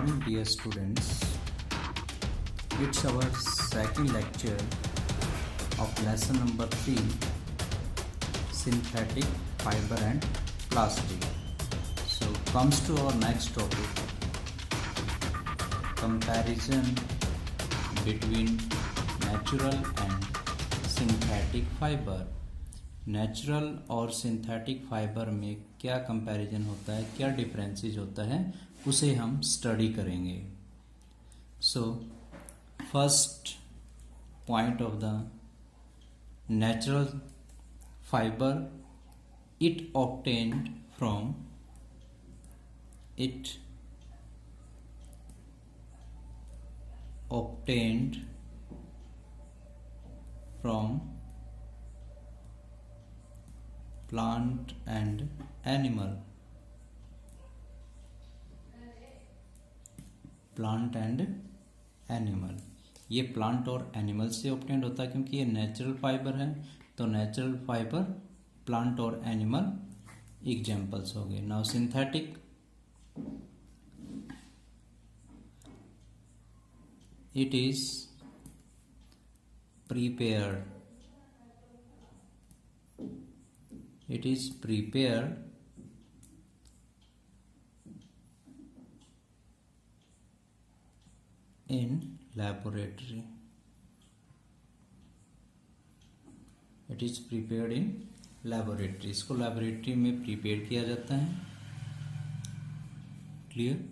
morning, dear students. It's our second lecture of lesson number 3, synthetic fiber and plastic. So comes to our next topic, comparison between natural and synthetic fiber. Natural और synthetic fibre में क्या comparison होता है, क्या differences होता है, उसे हम स्टडी करेंगे. So first point of the natural fibre, it obtained from plant and animal. ये प्लांट और एनिमल से ऑब्टेन्ड होता है क्योंकि ये नेचुरल फाइबर है. तो नेचुरल फाइबर, प्लांट और एनिमल एग्जाम्पल्स हो गए. Now synthetic, it is prepared in laboratory. इसको लैबोरेटरी में प्रिपेयर किया जाता है. क्लियर?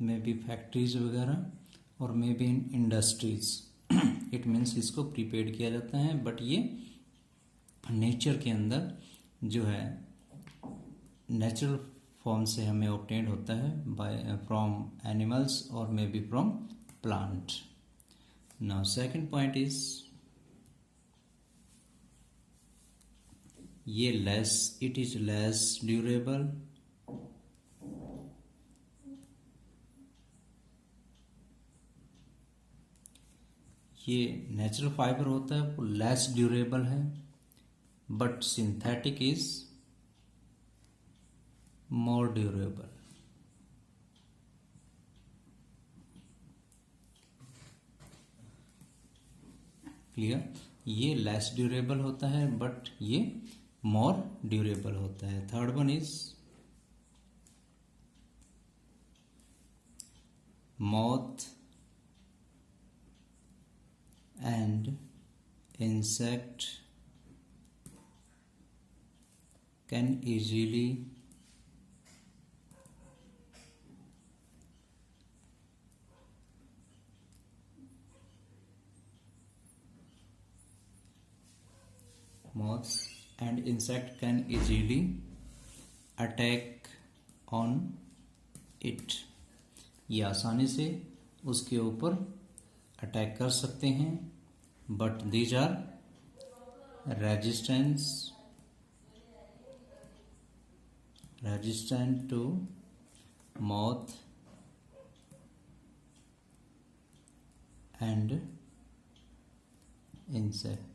मे बी फैक्ट्रीज वगैरह और may be in industries. It means इसको प्रिपेयर किया जाता है, बट ये नेचर के अंदर जो है नेचुरल फॉर्म से हमें ऑब्टेन्ड होता है बाय फ्रॉम एनिमल्स और may B from plant. Now second point is ये इट इज लेस ड्यूरेबल. ये नेचुरल फाइबर होता है वो लेस ड्यूरेबल है, but synthetic is more durable. Clear? ये लेस ड्यूरेबल होता है बट ये मोर ड्यूरेबल होता है. Third one is moth and insect can easily attack on it. ये आसानी से उसके ऊपर अटैक कर सकते हैं, but these are resistant to moth and insect.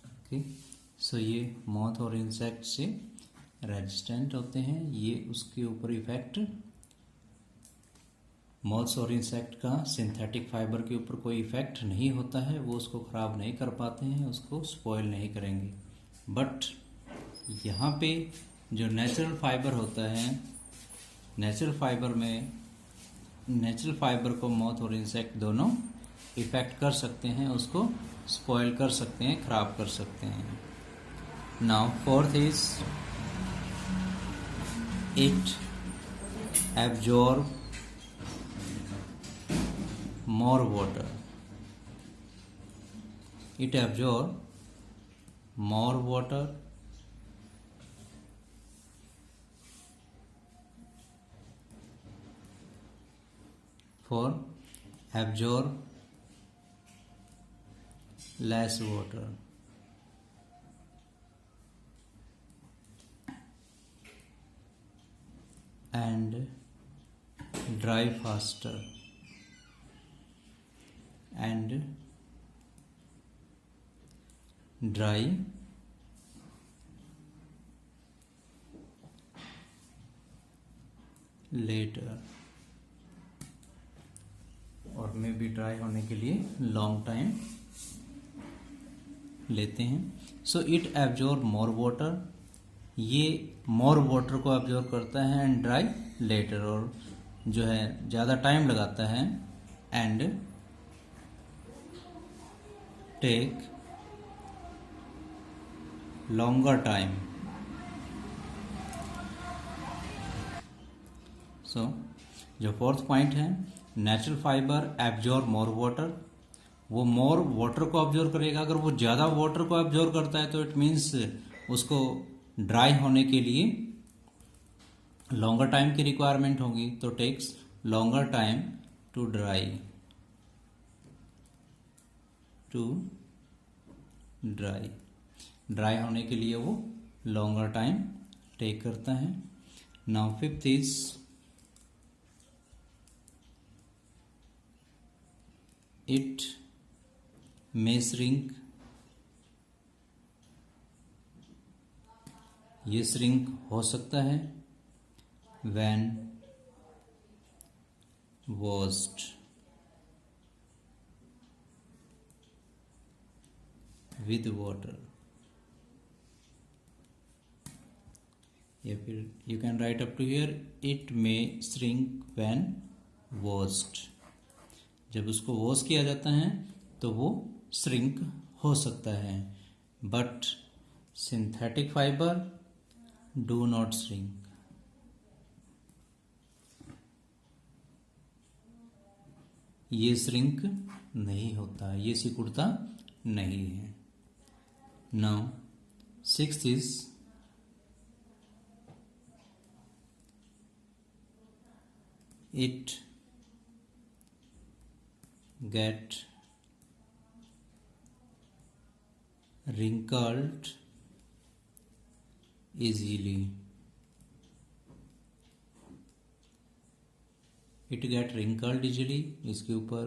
Okay, so ये मॉथ और इंसेक्ट से रेजिस्टेंट होते हैं. ये उसके ऊपर इफेक्ट, मॉथ्स और इंसेक्ट का सिंथेटिक फाइबर के ऊपर कोई इफेक्ट नहीं होता है. वो उसको ख़राब नहीं कर पाते हैं, उसको स्पॉइल नहीं करेंगे. बट यहाँ पे जो नेचुरल फाइबर होता है, नेचुरल फाइबर को मॉथ और इंसेक्ट दोनों इफेक्ट कर सकते हैं, उसको स्पॉइल कर सकते हैं, ख़राब कर सकते हैं. Now fourth is it absorb more water. It absorbs more water for absorb less water. And dry faster. And dry later, और मे बी ड्राई होने के लिए लॉन्ग टाइम लेते हैं। So it absorb more water, ये more water को absorb करता है, एंड ड्राई लेटर, और जो है ज़्यादा टाइम लगाता है, एंड टेक लॉन्गर टाइम। सो जो फोर्थ पॉइंट है, natural fibre absorb more water, वो मोर वाटर को ऑब्जर्व करेगा। अगर वो ज़्यादा वाटर को ऑब्जर्व करता है तो इट मीन्स उसको ड्राई होने के लिए लॉन्गर टाइम की रिक्वायरमेंट होगी, तो takes longer time to dry, dry होने के लिए वो लॉन्गर टाइम टेक करता है। Now fifth is it may shrink, ये श्रिंक हो सकता है व्हेन वॉश्ड विद वाटर, या फिर you can write up to here it may shrink when washed, जब उसको वॉश किया जाता है तो वो श्रिंक हो सकता है, but synthetic fibre do not shrink, ये श्रिंक नहीं होता, ये सिकुड़ता नहीं है। Now sixth is it get wrinkled easily, it get wrinkled easily, इसके ऊपर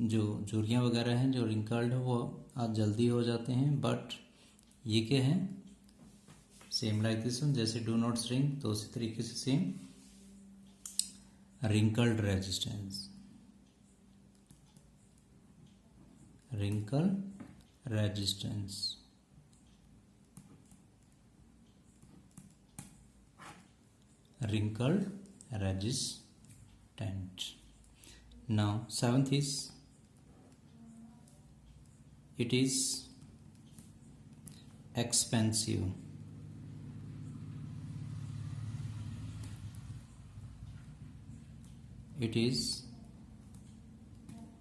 जो झुर्रियाँ वगैरह हैं जो wrinkled है वो आज जल्दी हो जाते हैं, बट ये क्या है, सेम लाइक दिस वन, जैसे डू नॉट श्रिंक तो उसी तरीके से same wrinkled resistance, wrinkle resistance, wrinkled resistant. Now seventh is it is expensive, it is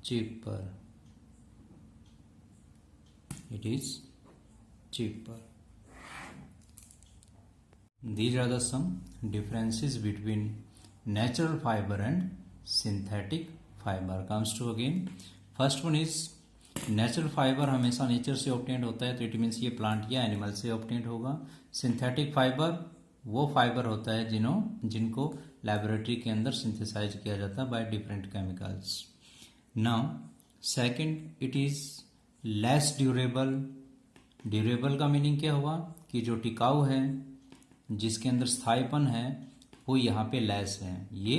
cheaper, it is cheaper. These are the some differences between natural fiber and synthetic fiber. Comes to again, first one is natural fibre हमेशा nature से obtained होता है, तो it means ये plant या animal से obtained होगा। Synthetic fibre वो फाइबर होता है जिनको लैबोरेटरी के अंदर सिंथेसाइज किया जाता है by different chemicals. Now second, it is less durable. Durable का मीनिंग क्या हुआ कि जो टिकाऊ है, जिसके अंदर स्थायीपन है, वो यहाँ पे लेस है, ये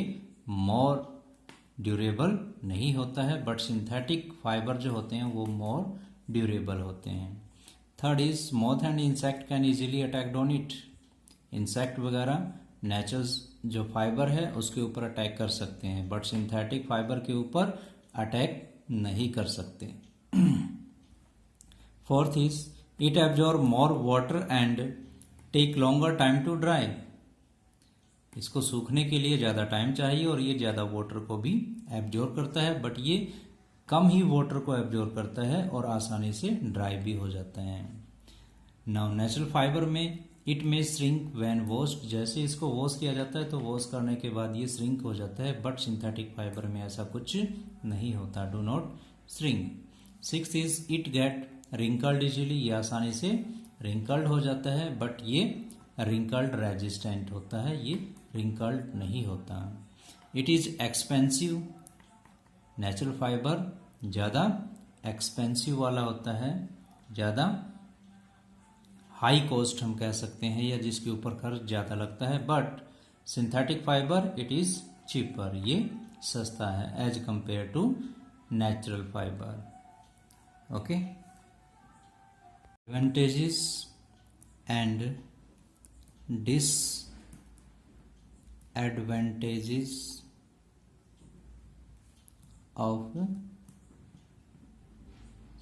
मोर ड्यूरेबल नहीं होता है, बट सिंथेटिक फाइबर जो होते हैं वो मोर ड्यूरेबल होते हैं। Third is moth and insect can easily attack on it. Insect वगैरह नेचुरल जो फाइबर है उसके ऊपर अटैक कर सकते हैं, बट सिंथेटिक फाइबर के ऊपर अटैक नहीं कर सकते। Fourth is it absorb more water and take longer time to dry. इसको सूखने के लिए ज़्यादा टाइम चाहिए और ये ज़्यादा वाटर को भी एब्जॉर्ब करता है, बट ये कम ही वाटर को एब्जॉर्ब करता है और आसानी से ड्राई भी हो जाता है। नाउ नेचुरल फाइबर में इट में श्रिंक व्हेन वॉश्ड, जैसे इसको वॉश किया जाता है तो वॉश करने के बाद ये श्रिंक हो जाता है, बट सिंथेटिक फाइबर में ऐसा कुछ नहीं होता, do not shrink. Sixth is it get wrinkled easily, ये आसानी से रिंकल्ड हो जाता है, बट ये रिंकल्ड रेजिस्टेंट होता है, ये रिंकल्ड नहीं होता। It is expensive, natural fibre ज़्यादा एक्सपेंसिव वाला होता है, ज़्यादा हाई कॉस्ट हम कह सकते हैं, या जिसके ऊपर खर्च ज़्यादा लगता है, but synthetic fibre it is cheaper, ये सस्ता है as compare to natural fibre. Okay, advantages and disadvantages of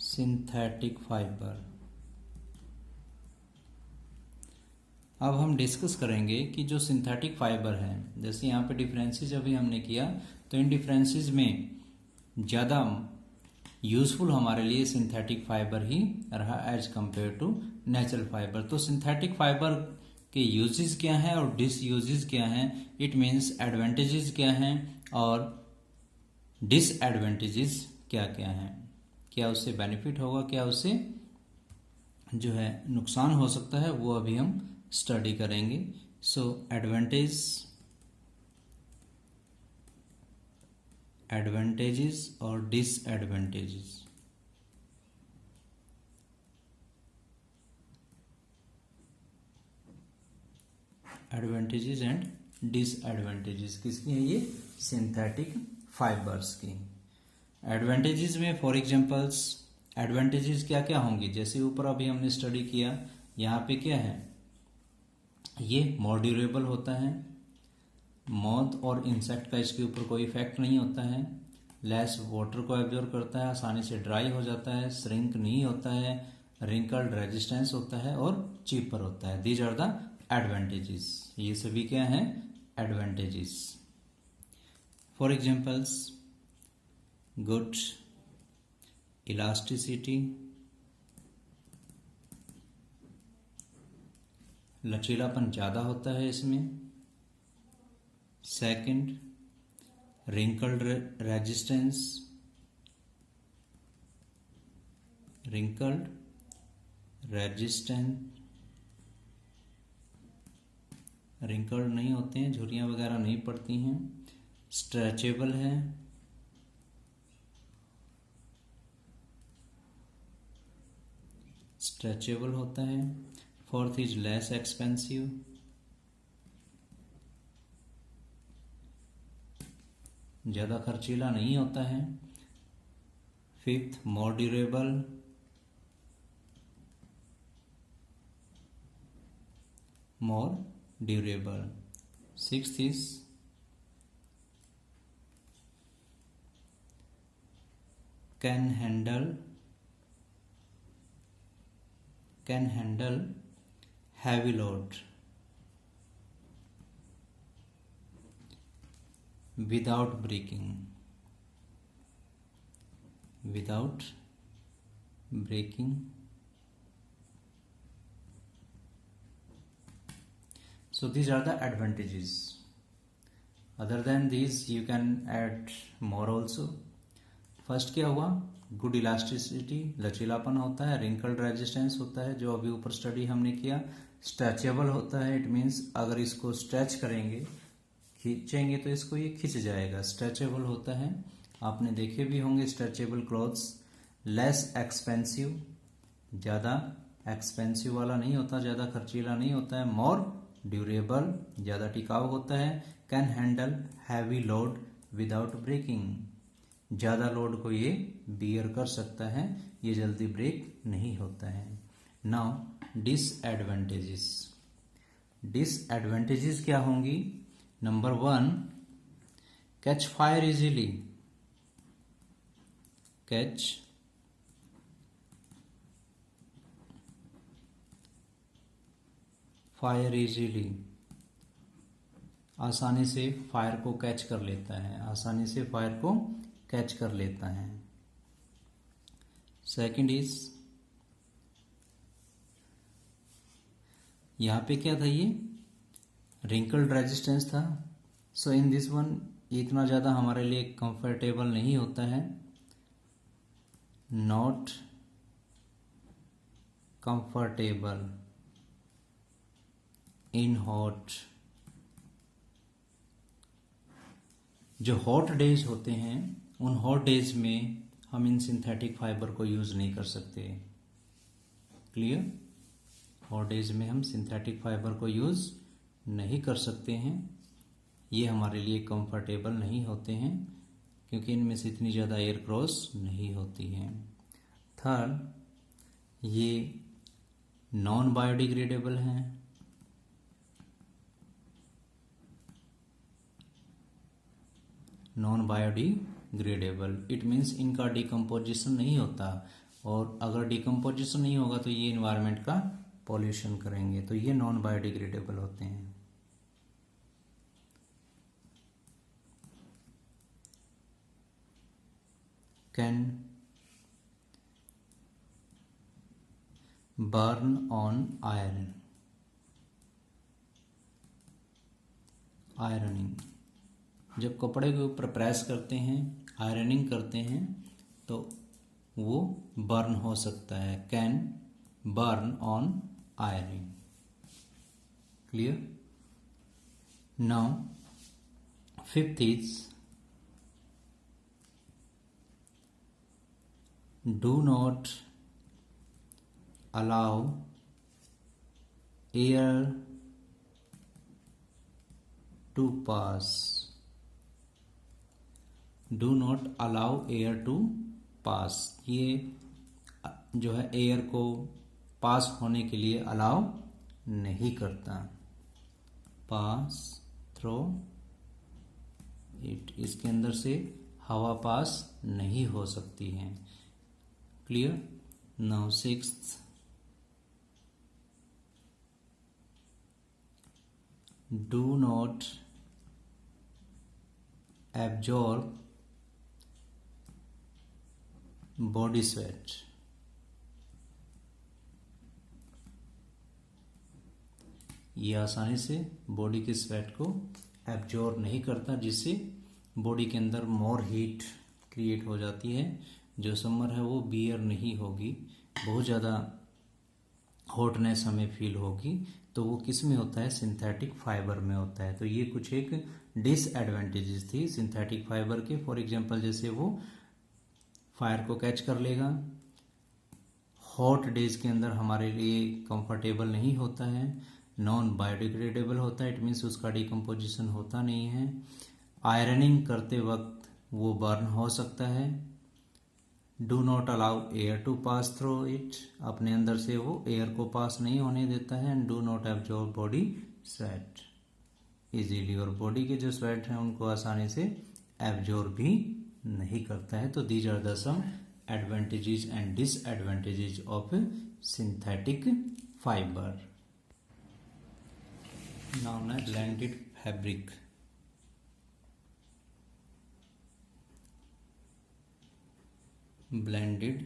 synthetic fiber। अब हम डिस्कस करेंगे कि जो सिंथेटिक फाइबर है, जैसे यहाँ पे डिफरेंसेस अभी हमने किया, तो इन डिफरेंसेस में ज़्यादा यूजफुल हमारे लिए सिंथेटिक फाइबर ही रहा as compare to natural fibre. तो सिंथेटिक फाइबर के यूजेस क्या हैं और डिसयूजेस क्या हैं, इट मीन्स एडवांटेजेस क्या हैं और डिसएडवांटेजेस क्या क्या हैं, क्या उससे बेनिफिट होगा, क्या उससे जो है नुकसान हो सकता है, वो अभी हम स्टडी करेंगे। सो एडवांटेजेस और डिसएडवांटेजेस। एडवांटेजेस एंड डिसएडवांटेजेस किसकी है, ये सिंथेटिक फाइबर्स की। एडवांटेजेस में फॉर एग्जांपल्स एडवांटेजेस क्या क्या होंगी, जैसे ऊपर अभी हमने स्टडी किया, यहाँ पे क्या है, ये मोर ड्यूरेबल होता है, मॉथ और इंसेक्ट का इसके ऊपर कोई इफेक्ट नहीं होता है, लेस वाटर को एब्जॉर्ब करता है, आसानी से ड्राई हो जाता है, श्रिंक नहीं होता है, रिंकल्ड रेजिस्टेंस होता है और चीपर होता है। दीज आर द एडवांटेजेस, ये सभी क्या हैं, advantages. For examples good elasticity, लचीलापन ज़्यादा होता है इसमें। सेकंड, रिंकल्ड रेजिस्टेंस, रिंकल्ड नहीं होते हैं, झुर्रियाँ वगैरह नहीं पड़ती हैं। स्ट्रेचेबल है, स्ट्रेचेबल होता है। फोर्थ इज लेस एक्सपेंसिव, ज़्यादा खर्चीला नहीं होता है। Fifth, more durable, sixth is can handle heavy load without breaking, so these are the advantages. Other than these you can add more also. First क्या हुआ, गुड इलास्टिसिटी, लचीलापन होता है, रिंकल्ड रेजिस्टेंस होता है जो अभी ऊपर स्टडी हमने किया। स्ट्रेचेबल होता है, इट मीन्स अगर इसको स्ट्रेच करेंगे, खींचेंगे तो इसको ये खिंच जाएगा, स्ट्रेचेबल होता है, आपने देखे भी होंगे स्ट्रेचेबल क्लॉथ्स। लेस एक्सपेंसिव, ज़्यादा एक्सपेंसिव वाला नहीं होता, ज़्यादा खर्चीला नहीं होता है। मोर ड्यूरेबल, ज़्यादा टिकाऊ होता है। Can handle heavy load without breaking, ज़्यादा लोड को ये बियर कर सकता है, ये जल्दी ब्रेक नहीं होता है। नाउ डिसएडवांटेजेस क्या होंगी। नंबर 1, कैच फायर इजीली, आसानी से फायर को कैच कर लेता है, सेकंड इज, यहाँ पे क्या था, ये रिंकल्ड रेजिस्टेंस था। सो इन दिस वन इतना ज़्यादा हमारे लिए कंफर्टेबल नहीं होता है, नॉट कंफर्टेबल इन हॉट, जो हॉट डेज होते हैं उन हॉट डेज में हम इन सिंथेटिक फाइबर को यूज़ नहीं कर सकते। क्लियर, हॉट डेज में हम सिंथेटिक फाइबर को यूज़ नहीं कर सकते हैं। ये हमारे लिए कंफर्टेबल नहीं होते हैं क्योंकि इनमें से इतनी ज़्यादा एयर क्रॉस नहीं होती है। थर्ड, ये नॉन बायोडिग्रेडेबल हैं। नॉन बायोडिग्रेडेबल इट मीन्स इनका डिकम्पोजिशन नहीं होता, और अगर डिकम्पोजिशन नहीं होगा तो ये इन्वायरमेंट का पॉल्यूशन करेंगे, तो ये नॉन बायोडिग्रेडेबल होते हैं। कैन बर्न ऑन आयरनिंग, जब कपड़े के ऊपर प्रेस करते हैं, आयरनिंग करते हैं, तो वो बर्न हो सकता है। Can burn on ironing. Clear? Now fifth is do not allow air to pass. Do not allow air to pass. ये जो है एयर को पास होने के लिए अलाउ नहीं करता। पास थ्रो इट, इसके अंदर से हवा पास नहीं हो सकती है। Clear? Now sixth, do not absorb body sweat. ये आसानी से बॉडी के स्वेट को एब्जॉर्ब नहीं करता, जिससे बॉडी के अंदर मोर हीट क्रिएट हो जाती है। जो समर है वो बियर नहीं होगी, बहुत ज़्यादा हॉटनेस हमें फील होगी, तो वो किस में होता है? सिंथेटिक फाइबर में होता है। तो ये कुछ एक डिसएडवांटेजेस थी सिंथेटिक फाइबर के। फॉर एग्जांपल, जैसे वो फायर को कैच कर लेगा, हॉट डेज के अंदर हमारे लिए कंफर्टेबल नहीं होता है, नॉन बायोडिग्रेडेबल होता है, इट मीन्स उसका डिकम्पोजिशन होता नहीं है, आयरनिंग करते वक्त वो बर्न हो सकता है। Do not allow air to pass through it, अपने अंदर से वो एयर को पास नहीं होने देता है। And do not absorb body sweat easily, और बॉडी के जो स्वेट हैं उनको आसानी से एब्जॉर्ब भी नहीं करता है। तो these are the some advantages and disadvantages of synthetic fibre. Now next, blended fabric. Blended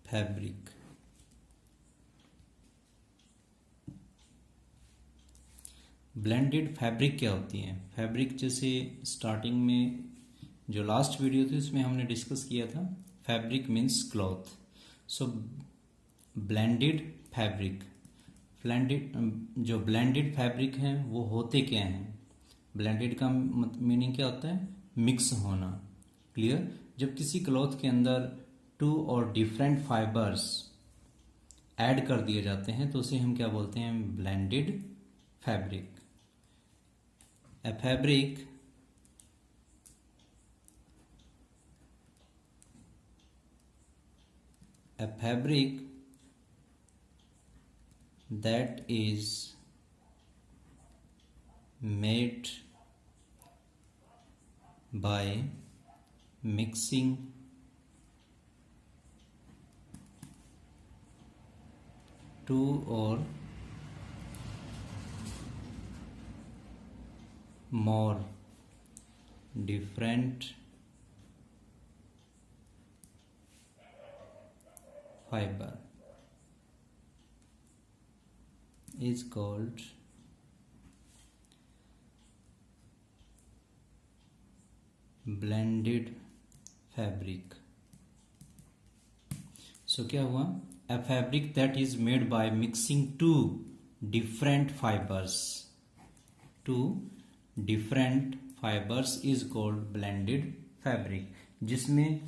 fabric, blended fabric क्या होती है? फैब्रिक जैसे स्टार्टिंग में जो लास्ट वीडियो थी उसमें हमने डिस्कस किया था, फैब्रिक मीन्स क्लॉथ। सो ब्लेंडेड फैब्रिक, जो ब्लेंडेड फैब्रिक हैं वो होते क्या हैं? ब्लेंडेड का मीनिंग क्या होता है? मिक्स होना। क्लियर? जब किसी क्लॉथ के अंदर टू और डिफरेंट फाइबर्स ऐड कर दिए जाते हैं तो उसे हम क्या बोलते हैं? Blended fabric. A fabric that is made by mixing two or more different fiber is called blended fabric. So क्या हुआ? A fabric that is made by mixing two different fibers is called blended fabric, जिसमें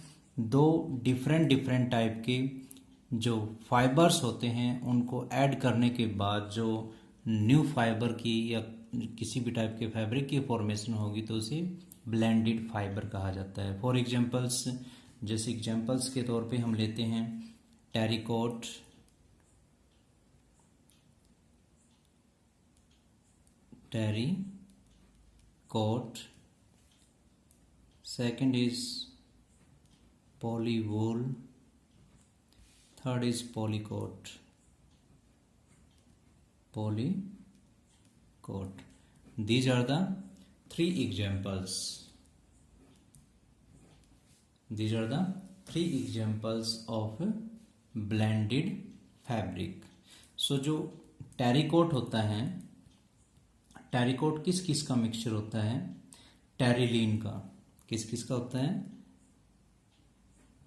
दो different type के जो fibres होते हैं उनको add करने के बाद जो न्यू फाइबर की या किसी भी टाइप के फैब्रिक की फॉर्मेशन होगी तो उसे ब्लेंडेड फाइबर कहा जाता है। फॉर एग्जांपल्स, जैसे एग्जांपल्स के तौर पे हम लेते हैं terricot, second is polywool, third is polycot. These are the three examples. These are the three examples of blended fabric. So जो टेरिकोट होता है, टेरिकोट किस किस का मिक्सचर होता है? टेरिलीन का। किस किस का होता है?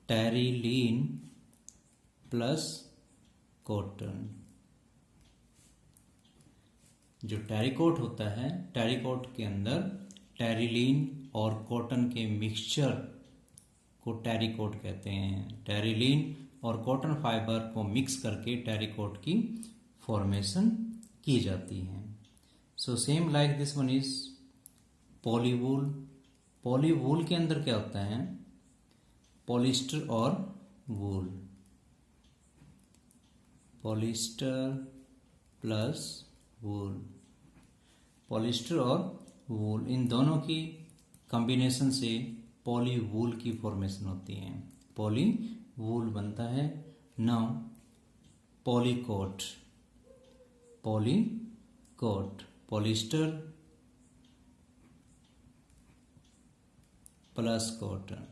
Terylene plus cotton. जो टेरिकोट होता है, टेरिकोट के अंदर टेरिलीन और कॉटन के मिक्सचर को टेरिकोट कहते हैं। टेरिलीन और कॉटन फाइबर को मिक्स करके टेरिकोट की फॉर्मेशन की जाती है। So same like this one is polywool. Polywool के अंदर क्या होता है? पॉलिस्टर और wool. Polyester plus wool. Polyester और वूल, इन दोनों की कॉम्बिनेशन से पॉलीवूल की फॉर्मेशन होती है। पॉलीवूल बनता है। Now polycot. Polyester plus cotton.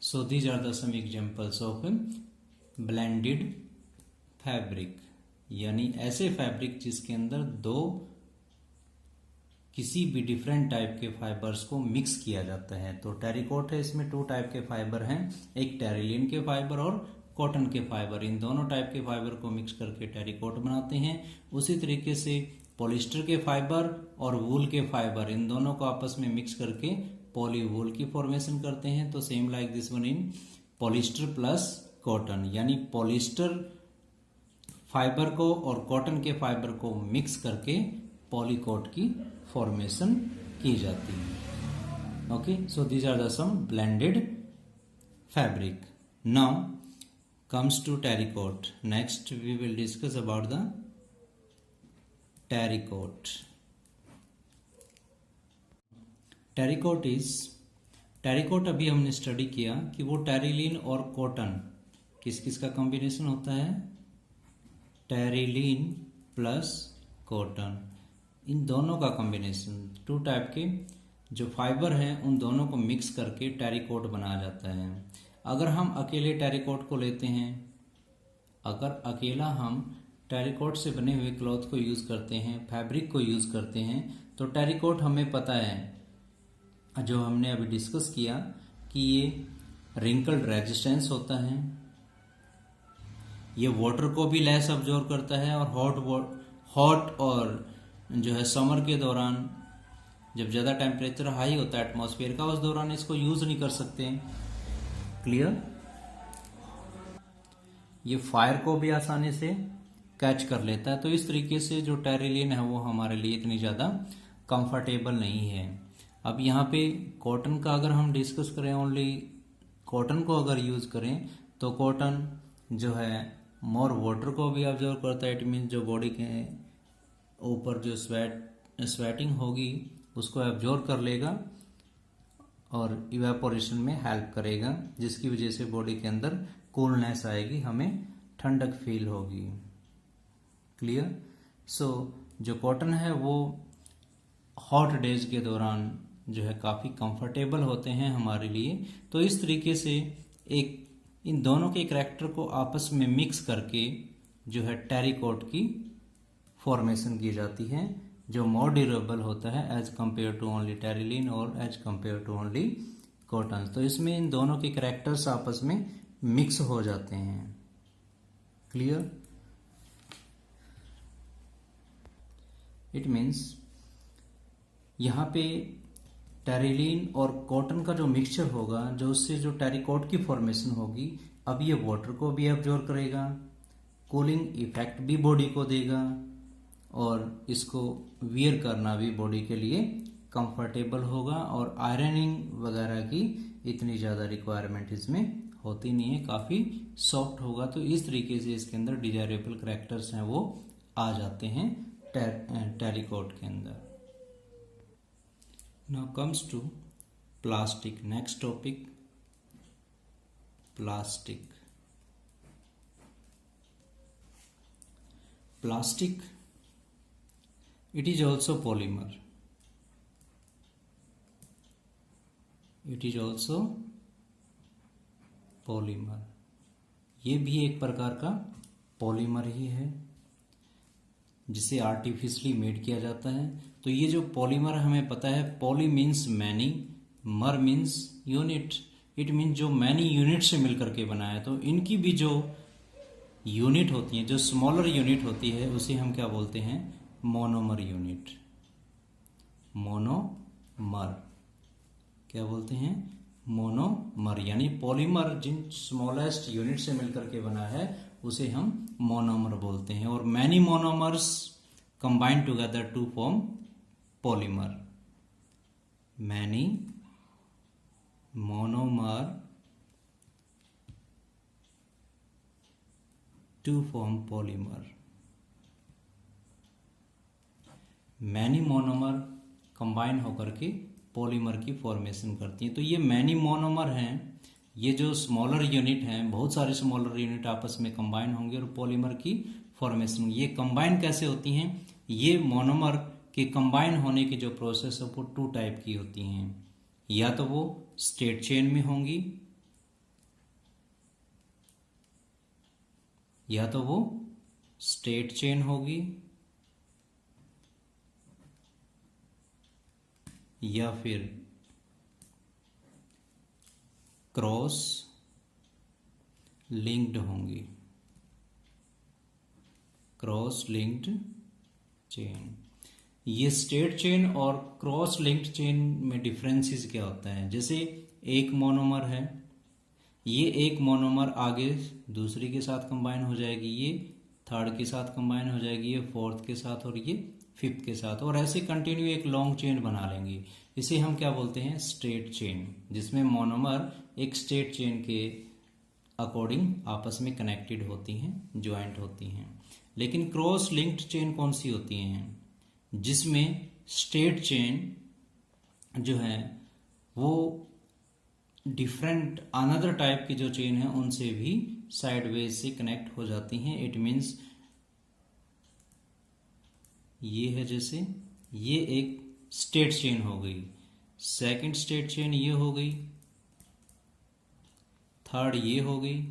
So these are the some examples of blended fabric, यानी ऐसे फैब्रिक जिसके अंदर दो किसी भी डिफरेंट टाइप के फाइबर्स को मिक्स किया जाता है। तो टेरिकोट है, इसमें 2 टाइप के फाइबर हैं, एक टेरिलीन के फाइबर और कॉटन के फाइबर। इन दोनों टाइप के फाइबर को मिक्स करके टेरिकोट बनाते हैं। उसी तरीके से पॉलिस्टर के फाइबर और वूल के फाइबर, इन दोनों को आपस में मिक्स करके पॉलीवूल की फॉर्मेशन करते हैं। तो same like this one in polyester plus cotton, यानी पॉलिस्टर फाइबर को और कॉटन के फाइबर को मिक्स करके पॉलीकोट की फॉर्मेशन की जाती है। Okay, so these are the some blended fabric. Now comes to terricot. Next we will discuss about the terricot. Terricot अभी हमने स्टडी किया कि वो टेरिलीन और कॉटन किस किस का कॉम्बिनेशन होता है? टेरिलीन प्लस कॉटन, इन दोनों का कॉम्बिनेशन। 2 टाइप के जो फाइबर हैं उन दोनों को मिक्स करके टेरिकोट बनाया जाता है। अगर हम अकेले टेरिकोट को लेते हैं, अगर अकेला हम टेरिकोट से बने हुए क्लॉथ को यूज़ करते हैं, फैब्रिक को यूज़ करते हैं, तो टेरिकोट हमें पता है, जो हमने अभी डिस्कस किया, कि ये रिंकल्ड रेजिस्टेंस होता है, ये वाटर को भी लेस अब्जॉर्ब करता है, और हॉट और जो है समर के दौरान जब ज़्यादा टेम्परेचर हाई होता है एटमॉस्फेयर का, उस दौरान इसको यूज़ नहीं कर सकते। क्लियर? ये फायर को भी आसानी से कैच कर लेता है। तो इस तरीके से जो टेरिलीन है वो हमारे लिए इतनी ज़्यादा कंफर्टेबल नहीं है। अब यहाँ पे कॉटन का अगर हम डिस्कस करें, ओनली कॉटन को अगर यूज़ करें, तो कॉटन जो है मोर वाटर को भी ऑब्जर्व करता है। इट मीन जो बॉडी के ऊपर जो स्वेटिंग होगी उसको एब्जॉर्व कर लेगा और इवेपोरेशन में हेल्प करेगा, जिसकी वजह से बॉडी के अंदर कूलनेस आएगी, हमें ठंडक फील होगी। क्लियर? सो जो कॉटन है वो हॉट डेज के दौरान जो है काफ़ी कंफर्टेबल होते हैं हमारे लिए। तो इस तरीके से इन दोनों के करैक्टर को आपस में मिक्स करके जो है टेरिकोट की फॉर्मेशन की जाती है, जो मोर ड्यूरेबल होता है as compare to only terylene और as compare to only cotton. तो इसमें इन दोनों के करैक्टर्स आपस में मिक्स हो जाते हैं। क्लियर? इट मीन्स यहाँ पे टेरिलीन और कॉटन का जो मिक्सचर होगा, जो उससे जो टेरिकोट की फॉर्मेशन होगी, अब ये वाटर को भी एब्जॉर्ब करेगा, कूलिंग इफेक्ट भी बॉडी को देगा और इसको वियर करना भी बॉडी के लिए कंफर्टेबल होगा, और आयरनिंग वगैरह की इतनी ज़्यादा रिक्वायरमेंट इसमें होती नहीं है, काफ़ी सॉफ्ट होगा। तो इस तरीके से इसके अंदर डिजायरेबल करैक्टर्स हैं वो आ जाते हैं टेरिकॉट के अंदर। Now comes to plastic. Next topic plastic. Plastic, it is also polymer. It is also polymer. ये भी एक प्रकार का पॉलीमर ही है जिसे आर्टिफिशियली मेड किया जाता है। तो ये जो पॉलीमर हमें पता है, पॉली मीन्स मैनी, मर मीन्स यूनिट, इट मीन्स जो मैनी यूनिट से मिलकर के बना है। तो इनकी भी जो यूनिट होती है, जो स्मॉलर यूनिट होती है, उसे हम क्या बोलते हैं, मोनोमर यूनिट। मोनोमर क्या बोलते हैं, मोनोमर, यानी पॉलीमर जिन स्मॉलेस्ट यूनिट से मिलकर के बना है उसे हम मोनोमर बोलते हैं। और many monomers combine together to form polymer. Many monomer to form polymer. Many monomer combine होकर के पॉलीमर की फॉर्मेशन करती हैं। तो ये मैनी मोनोमर हैं, ये जो स्मॉलर यूनिट हैं, बहुत सारे स्मॉलर यूनिट आपस में कंबाइन होंगे और पॉलीमर की फॉर्मेशन। ये कंबाइन कैसे होती हैं, ये मोनोमर के कंबाइन होने की जो प्रोसेस है वो टू टाइप की होती हैं। या तो वो स्ट्रेट चेन में होंगी, या तो वो स्ट्रेट चेन होगी, या फिर क्रॉस लिंक्ड होंगी, क्रॉस लिंक्ड चेन। ये स्ट्रेट चेन और क्रॉस लिंक्ड चेन में डिफरेंसेस क्या होता है, जैसे एक मोनोमर है, ये एक मोनोमर आगे दूसरी के साथ कंबाइन हो जाएगी, ये थर्ड के साथ कंबाइन हो जाएगी, ये फोर्थ के साथ और ये फिफ्थ के साथ, और ऐसे कंटिन्यू एक लॉन्ग चेन बना लेंगे। इसे हम क्या बोलते हैं, स्ट्रेट चेन, जिसमें मोनोमर एक स्ट्रेट चेन के अकॉर्डिंग आपस में कनेक्टेड होती हैं, ज्वाइंट होती हैं। लेकिन क्रॉस लिंक्ड चेन कौन सी होती हैं, जिसमें स्ट्रेट चेन जो है वो डिफरेंट अनदर टाइप की जो चेन है उनसे भी साइडवेज से कनेक्ट हो जाती हैं। इट मीन्स ये है, जैसे ये एक स्ट्रेट चेन हो गई, सेकंड स्ट्रेट चेन ये हो गई, थर्ड ये हो गई।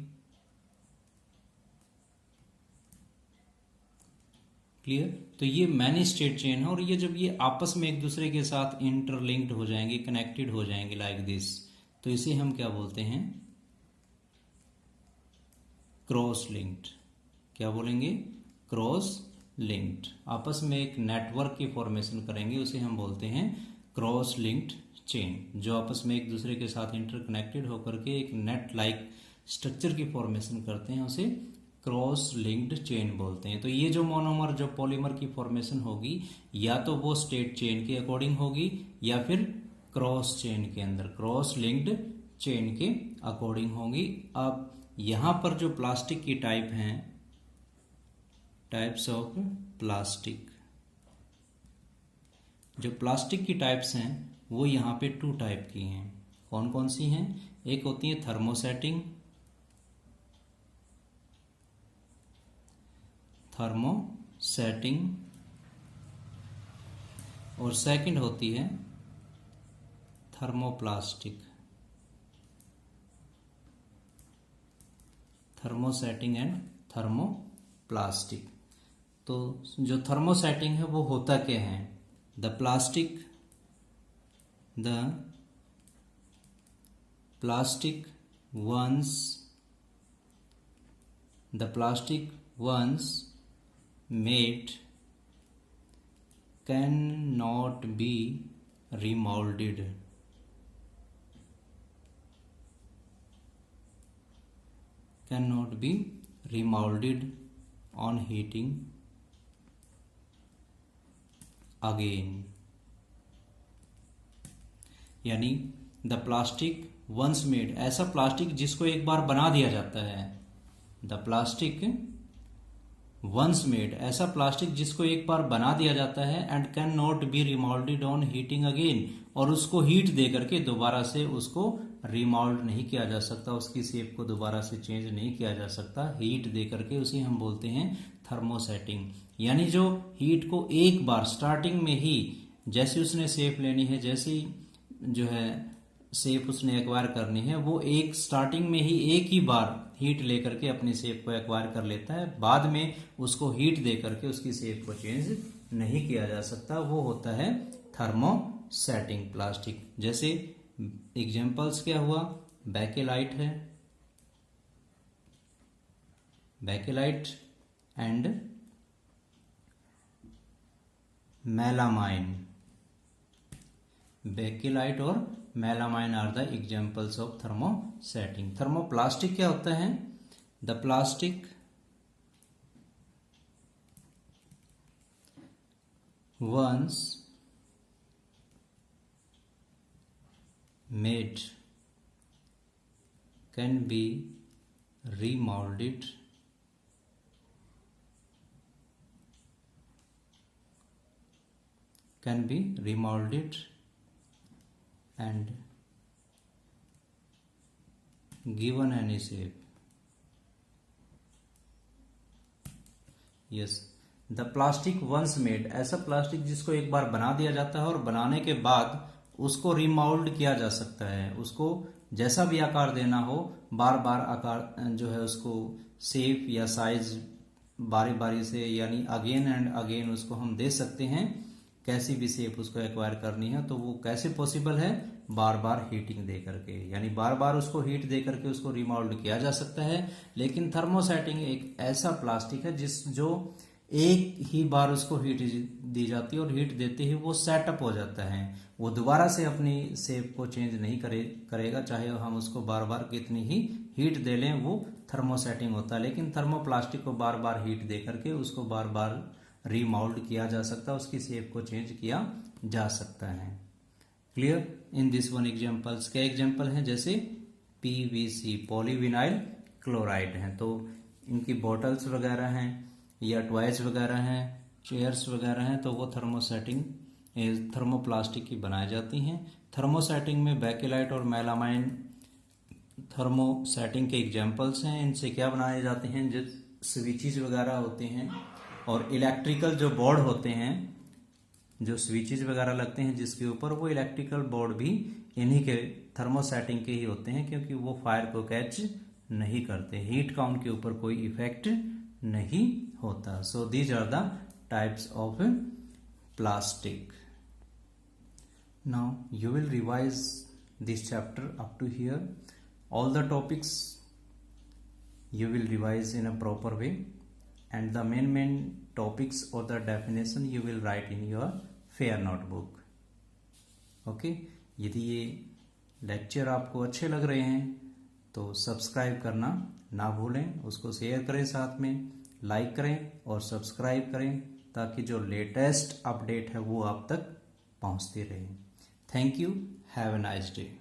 क्लियर। तो ये मैनी स्ट्रेट चेन है, और ये जब ये आपस में एक दूसरे के साथ इंटरलिंक्ड हो जाएंगे, कनेक्टेड हो जाएंगे लाइक दिस, तो इसे हम क्या बोलते हैं, क्रॉस लिंक्ड। क्या बोलेंगे, क्रॉस लिंक्ड। आपस में एक नेटवर्क की फॉर्मेशन करेंगे, उसे हम बोलते हैं क्रॉस लिंक्ड चेन। जो आपस में एक दूसरे के साथ इंटरकनेक्टेड होकर के एक नेट लाइक स्ट्रक्चर की फॉर्मेशन करते हैं, उसे क्रॉस लिंक्ड चेन बोलते हैं। तो ये जो मोनोमर, जो पॉलीमर की फॉर्मेशन होगी, या तो वो स्ट्रेट चेन के अकॉर्डिंग होगी, या फिर क्रॉस चेन के अंदर, क्रॉस लिंक्ड चेन के अकॉर्डिंग होगी। अब यहां पर जो प्लास्टिक की टाइप हैं, टाइप्स ऑफ प्लास्टिक, जो प्लास्टिक की टाइप्स हैं वो यहाँ पे टू टाइप की हैं। कौन कौन सी हैं, एक होती है थर्मोसेटिंग, थर्मोसेटिंग, और सेकंड होती है थर्मोप्लास्टिक, थर्मोसेटिंग एंड थर्मोप्लास्टिक। तो जो थर्मोसेटिंग है वो होता क्या है, the plastic once made cannot be remolded. Cannot be remolded on heating again, यानी द प्लास्टिक वंस मेड, ऐसा प्लास्टिक जिसको एक बार बना दिया जाता है, द प्लास्टिक वंस मेड, ऐसा प्लास्टिक जिसको एक बार बना दिया जाता है, and can not be remoulded on heating again, और उसको हीट दे करके दोबारा से उसको रिमोल्ड नहीं किया जा सकता, उसकी शेप को दोबारा से चेंज नहीं किया जा सकता, हीट दे करके उसे हम बोलते हैं थर्मोसेटिंग। यानी जो हीट को एक बार स्टार्टिंग में ही, जैसे उसने शेप लेनी है, जैसे जो है शेप उसने एक्वायर करनी है, वो एक स्टार्टिंग में ही एक ही बार हीट लेकर के अपनी शेप को एक्वायर कर लेता है, बाद में उसको हीट दे करके उसकी शेप को चेंज नहीं किया जा सकता, वो होता है थर्मोसेटिंग प्लास्टिक। जैसे एग्जांपल्स क्या हुआ, बेकेलाइट है, बेकेलाइट एंड मेलामाइन, बेकेलाइट और melamine are the examples of thermosetting. Thermoplastic क्या होता है, the plastic once made can be remolded and given any shape. Yes, the plastic once made, ऐसा plastic जिसको एक बार बना दिया जाता है और बनाने के बाद उसको रिमोल्ड किया जा सकता है, उसको जैसा भी आकार देना हो बार बार आकार जो है उसको शेप या साइज बारी बारी से, यानी अगेन एंड अगेन उसको हम दे सकते हैं, कैसी भी शेप उसको एक्वायर करनी है तो वो कैसे पॉसिबल है, बार बार हीटिंग दे करके, यानी बार बार उसको हीट दे करके उसको रिमोल्ड किया जा सकता है। लेकिन थर्मोसेटिंग एक ऐसा प्लास्टिक है जो एक ही बार उसको हीट दी जाती है और हीट देते ही वो सेटअप हो जाता है, वो दोबारा से अपनी शेप को चेंज नहीं करेगा, चाहे हम उसको बार बार कितनी ही हीट दे लें, वो थर्मोसेटिंग होता है। लेकिन थर्मोप्लास्टिक को बार बार हीट दे करके उसको बार बार रीमाउल्ड किया जा सकता है, उसकी शेप को चेंज किया जा सकता है। Clear? In this one examples, क्या एग्जांपल है, जैसे पीवीसी पॉलीविनाइल क्लोराइड है, तो इनकी बॉटल्स वगैरह हैं या टॉयज वगैरह हैं, चेयर्स वगैरह हैं, तो वो थर्मोप्लास्टिक की बनाई जाती हैं। थर्मोसेटिंग में बेकेलाइट और मेलामाइन थर्मोसेटिंग के एग्जांपल्स हैं। इनसे क्या बनाए जाते हैं, जो स्विचेस वगैरह होते हैं और इलेक्ट्रिकल जो बोर्ड होते हैं, जो स्विचेस वगैरह लगते हैं जिसके ऊपर, वो इलेक्ट्रिकल बोर्ड भी इन्हीं के थर्मोसेटिंग के ही होते हैं, क्योंकि वो फायर को कैच नहीं करते, हीट का उनके ऊपर कोई इफेक्ट नहीं होता। So these are the types of plastic. Now you will revise this chapter up to here, all the topics you will revise in a proper way, and the main topics or the definition you will write in your fair notebook. Okay, यदि ये lecture आपको अच्छे लग रहे हैं तो subscribe करना ना भूलें, उसको शेयर करें, साथ में लाइक करें और सब्सक्राइब करें, ताकि जो लेटेस्ट अपडेट है वो आप तक पहुंचती रहे। Thank you, have a nice day.